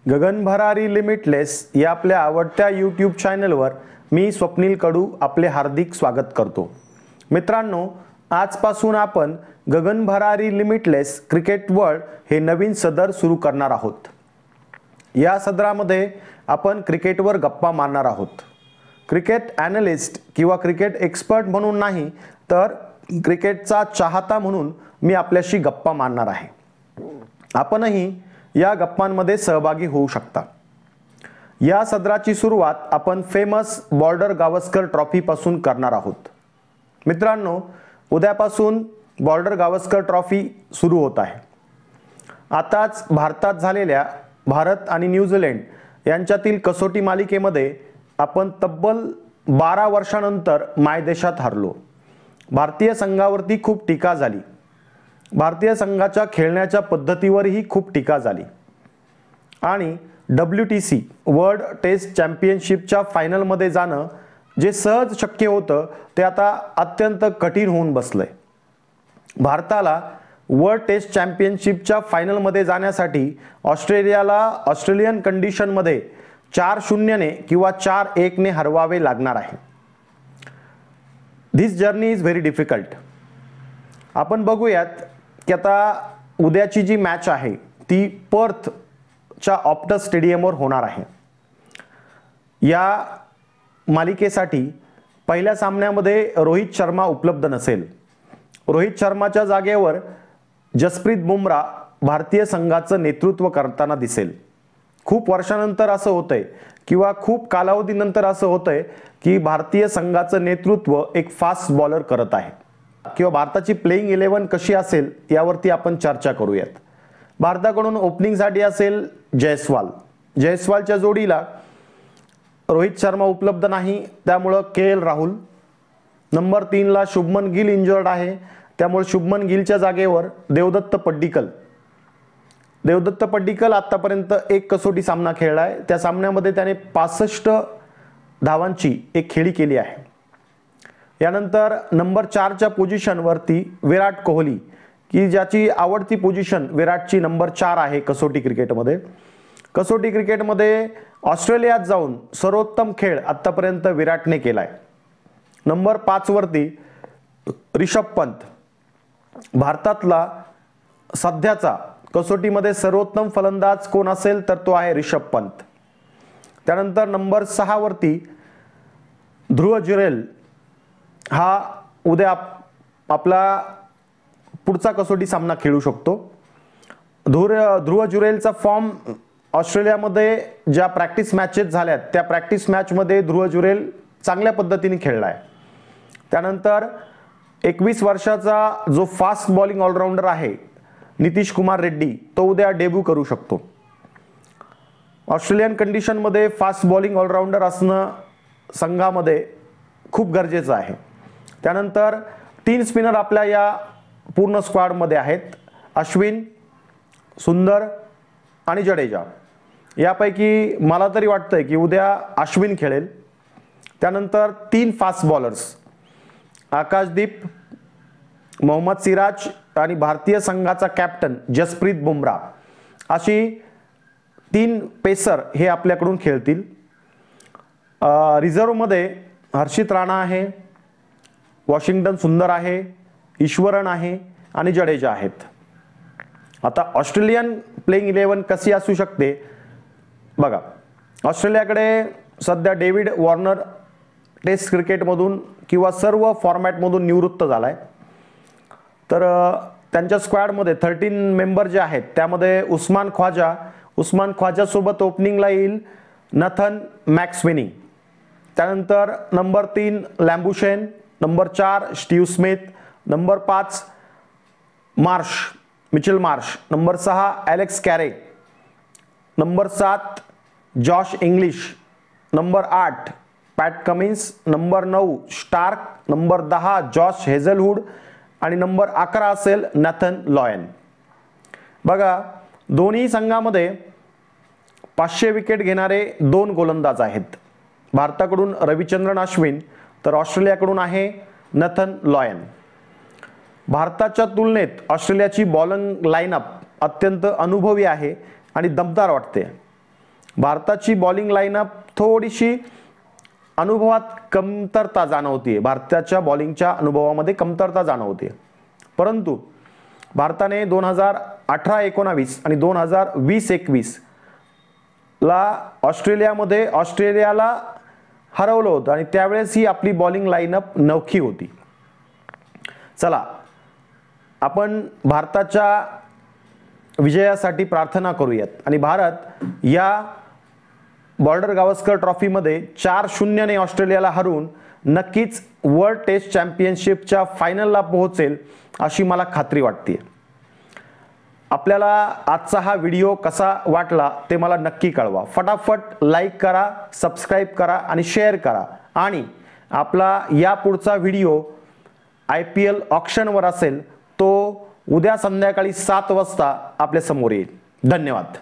गगन भरारी लिमिटलेस या आपल्या आवडत्या यूट्यूब चॅनलवर मी स्वप्नील कडू आपले हार्दिक स्वागत करतो। मित्रांनो, आजपासून आपण गगन भरारी लिमिटलेस क्रिकेट वर्ल्ड हे नवीन सदर सुरू करणार आहोत। या सदरामध्ये आपण क्रिकेटवर गप्पा मारणार आहोत। क्रिकेट ॲनलिस्ट किंवा क्रिकेट एक्सपर्ट म्हणून नाही, तर क्रिकेटचा चाहता म्हणून मी आपल्याशी गप्पा मारणार आहे। आपणही या गप्पांमध्ये सहभागी होऊ शकता। या सदराची सुरुवात आपण फेमस बॉर्डर गावस्कर ट्रॉफी पासून करणार आहोत। मित्रांनो, उद्यापासून बॉर्डर गावस्कर ट्रॉफी सुरू होत आहे। आताच भारतात झालेल्या भारत आणि न्यूझीलंड यांच्यातील कसोटी मालिकेमध्ये आपण तब्बल 12 वर्षांनंतर मायदेशात हरलो। भारतीय संघावरती खूप टीका झाली। भारतीय संघाच्या खेळण्याच्या पद्धतीवरही खूप टीका झाली आणि WTC वर्ल्ड टेस्ट चॅम्पियनशिपच्या फायनलमध्ये जाणं जे सहज शक्य होतं ते आता अत्यंत कठीण होऊन बसलंय। भारताला वर्ल्ड टेस्ट चॅम्पियनशिपच्या फायनलमध्ये जाण्यासाठी ऑस्ट्रेलियन कंडिशनमध्ये 4-0 ने किंवा 4-1 ने हरवावे लागणार आहे। This journey is very difficult. आपण बघूयात की आता उद्याची जी मॅच आहे ती पर्थच्या ऑप्टस स्टेडियमवर होणार आहे। या मालिकेसाठी पहिल्या सामन्यामध्ये रोहित शर्मा उपलब्ध नसेल। रोहित शर्माच्या जागेवर जसप्रीत बुमराह भारतीय संघाचं नेतृत्व करताना दिसेल। खूप वर्षानंतर असं होतंय किंवा खूप कालावधीनंतर असं होतंय की भारतीय संघाचं नेतृत्व एक फास्ट बॉलर करत आहे किंवा भारताची प्लेइंग 11 कशी असेल यावरती आपण चर्चा करूयात। भारताकडून ओपनिंगसाठी असेल जयस्वालच्या जोडीला रोहित शर्मा उपलब्ध नाही, त्यामुळे KL राहुल। नंबर 3 ला शुभमन गिल इंजर्ड आहे, त्यामुळे शुभमन गिलच्या जागेवर देवदत्त पड्डीकल आतापर्यंत एक कसोटी सामना खेळलाय। त्या सामन्यामध्ये त्याने 65 धावांची एक खेळी केली आहे। यानंतर नंबर 4च्या पोझिशनवरती विराट कोहली, की ज्याची आवडती पोझिशन विराटची नंबर 4 आहे कसोटी क्रिकेटमध्ये। कसोटी क्रिकेटमध्ये ऑस्ट्रेलियात जाऊन सर्वोत्तम खेळ आतापर्यंत विराटने केलाय। नंबर 5 वरती ऋषभ पंत, भारतातला सध्याचा कसोटीमध्ये सर्वोत्तम फलंदाज कोण असेल तर तो आहे ऋषभ पंत। त्यानंतर नंबर 6 वरती ध्रुव जुरेल, हा उद्या आपला पुढचा कसोटी सामना खेळू शकतो। ध्रुव जुरेलचा फॉर्म ऑस्ट्रेलियामध्ये ज्या प्रॅक्टिस मॅचेस झाल्यात त्या प्रॅक्टिस मॅचमध्ये ध्रुव जुरेल चांगल्या पद्धतीने खेळलाय। त्यानंतर 21 वर्षाचा जो फास्ट बॉलिंग ऑलराऊंडर आहे नितीश कुमार रेड्डी, तो उद्या डेब्यू करू शकतो। ऑस्ट्रेलियन कंडिशनमध्ये फास्ट बॉलिंग ऑलराऊंडर असणं संघामध्ये खूप गरजेचं आहे। त्यानंतर 3 स्पिनर आपल्या या पूर्ण स्क्वॉडमध्ये आहेत, अश्विन, सुंदर आणि जडेजा। यापैकी मला तरी वाटतंय की उद्या अश्विन खेळेल। त्यानंतर 3 फास्ट बॉलर्स, आकाशदीप, मोहम्मद सिराज आणि भारतीय संघाचा कॅप्टन जसप्रीत बुमराह, अशी 3 पेसर हे आपल्याकडून खेळतील। रिझर्व्हमध्ये हर्षित राणा आहे, वॉशिंग्टन सुंदर आहे, ईश्वरन आहे आणि जडेजा आहेत। आता ऑस्ट्रेलियन प्लेइंग 11 कशी असू शकते बघा। ऑस्ट्रेलियाकडे सध्या डेव्हिड वॉर्नर टेस्ट क्रिकेटमधून किंवा सर्व फॉर्मॅटमधून निवृत्त झालाय। तर त्यांच्या स्क्वॉडमध्ये 13 मेंबर जे आहेत त्यामध्ये उस्मान ख्वाजा सोबत ओपनिंगला येईल नथन मॅक्सवेनी। त्यानंतर number 3 Labuschagne, number 4 Steve Smith, number 5 Mitchell Marsh, number 6 Alex Carey, number 7 Josh Inglis, number 8 Pat Cummins, number 9 Starc, number 10 Josh Hazlewood आणि नंबर 11 असेल नॅथन लॉयन। बघा, दोन्ही संघामध्ये 500 विकेट घेणारे 2 गोलंदाज आहेत। भारताकडून रविचंद्रन अश्विन तर ऑस्ट्रेलियाकडून आहे नथन लॉयन। भारताच्या तुलनेत ऑस्ट्रेलियाची बॉलिंग लाईनअप अत्यंत अनुभवी आहे आणि दमदार वाटते। भारताची बॉलिंग लाईनअप थोडीशी अनुभवात कमतरता जाणवते, भारताच्या बॉलिंगच्या अनुभवामध्ये कमतरता जाणवते. परंतु भारताने 2018-19 आणि 2020-21 ला ऑस्ट्रेलियाला हरवलं होतं आणि त्यावेळेस ही आपली बॉलिंग लाईनअप नवखी होती. चला आपण भारताच्या विजयासाठी प्रार्थना करूयात आणि भारत या बॉर्डर गावस्कर ट्रॉफीमध्ये 4-0 ने ऑस्ट्रेलियाला हरवून नक्कीच वर्ल्ड टेस्ट चॅम्पियनशिपच्या फायनलला पोहोचेल अशी मला खात्री वाटते. आपल्याला आजचा हा व्हिडिओ कसा वाटला ते मला नक्की कळवा. फटाफट लाईक करा, सबस्क्राईब करा आणि शेअर करा. आणि आपला यापुढचा व्हिडिओ IPL ऑक्शनवर असेल, तो उद्या संध्याकाळी 7 वाजता आपल्या समोर येईल. धन्यवाद.